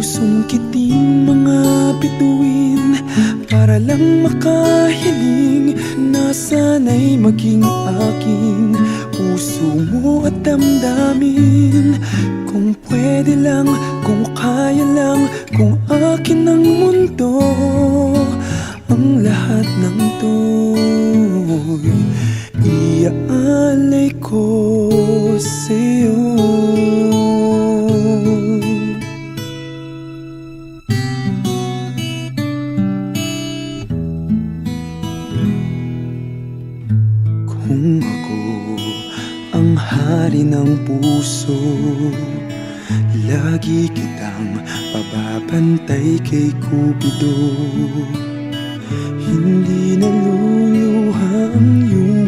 pusong kiting mga bituin para lang makahiling na sana'y maging aking puso mo at damdamin. Kung pwede lang, kung kaya lang, kung akin ang mundo, ang lahat ng to'y iaalay ko sa'yo. Kung ako ang hari ng puso, lagi kitang pababantay kay Cupido. Hindi naluluha ang iyong